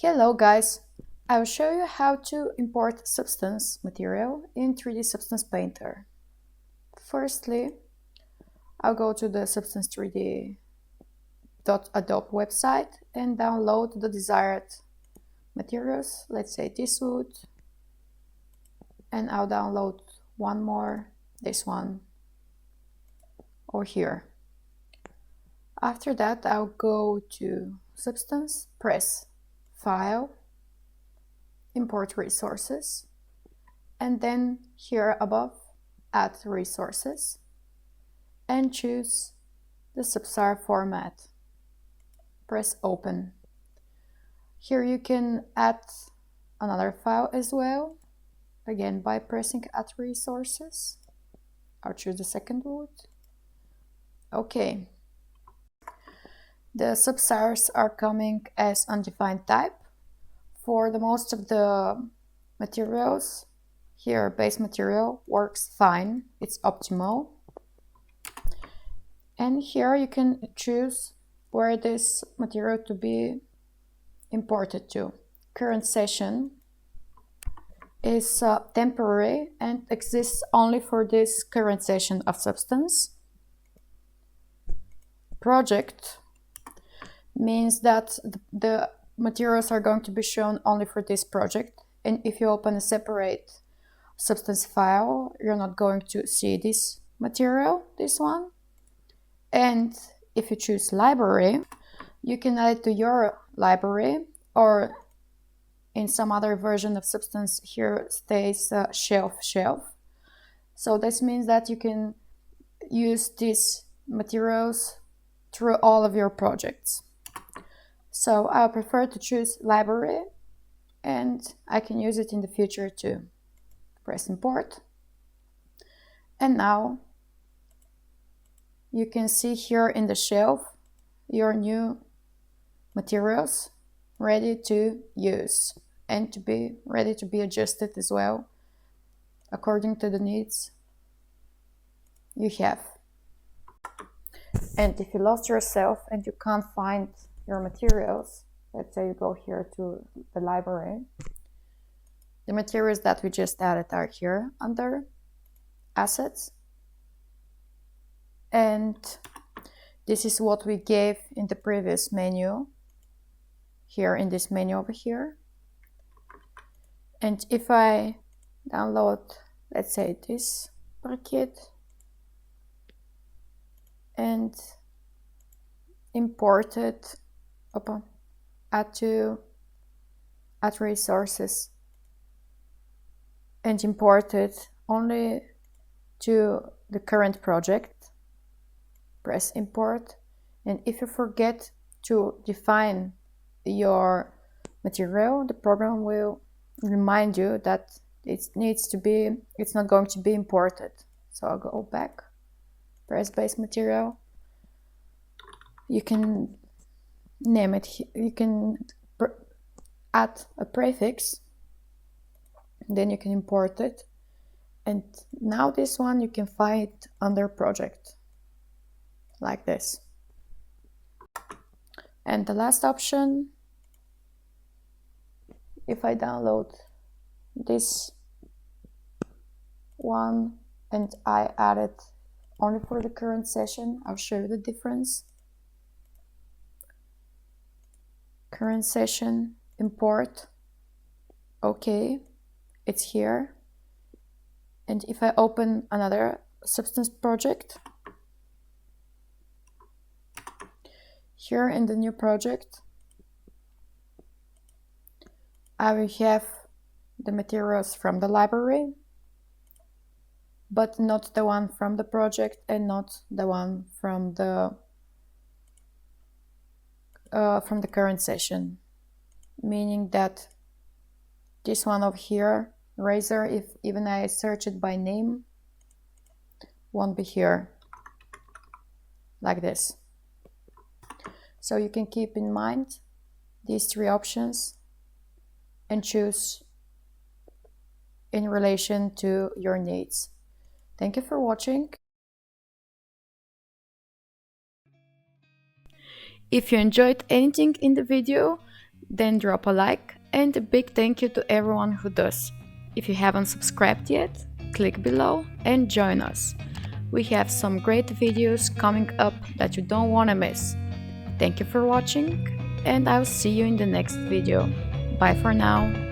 Hello guys! I will show you how to import substance material in 3D Substance Painter. Firstly, I'll go to the substance3d.adobe website and download the desired materials, let's say this wood, and I'll download one more, this one, or here. After that, I'll go to Substance, press File, Import Resources, and then here above, Add Resources, and choose the SBSAR format. Press Open. Here you can add another file as well, again by pressing Add Resources. I'll choose the second wood. Okay. The SBSARs are coming as undefined type. For the most of the materials, here base material works fine, it's optimal. And here you can choose where this material to be imported to. Current session is temporary and exists only for this current session of substance. Project means that the materials are going to be shown only for this project, and if you open a separate substance file, you're not going to see this material, this one. And if you choose library, you can add it to your library, or in some other version of substance here stays shelf. So this means that you can use these materials through all of your projects. So I prefer to choose library, and I can use it in the future too. Press import. And now you can see here in the shelf your new materials ready to use and to be ready to be adjusted as well according to the needs you have. And if you lost yourself and you can't find your materials, let's say you go here to the library, the materials that we just added are here under assets, and this is what we gave in the previous menu, here in this menu over here. And if I download, let's say this packet, and import it, add resources, and import it only to the current project, press import. And if you forget to define your material, the program will remind you that it's not going to be imported. So I'll go back, press base material. You can name it, you can add a prefix, then you can import it, and now this one you can find under project like this. And the last option, if I download this one and I add it only for the current session, I'll show you the difference. Current session, import, okay, it's here. And if I open another substance project, here in the new project, I will have the materials from the library, but not the one from the project and not the one from the current session, meaning that this one over here, razor, if even I search it by name, won't be here like this. So you can keep in mind these three options and choose in relation to your needs. Thank you for watching. If you enjoyed anything in the video, then drop a like, and a big thank you to everyone who does. If you haven't subscribed yet, click below and join us. We have some great videos coming up that you don't want to miss. Thank you for watching, and I'll see you in the next video. Bye for now.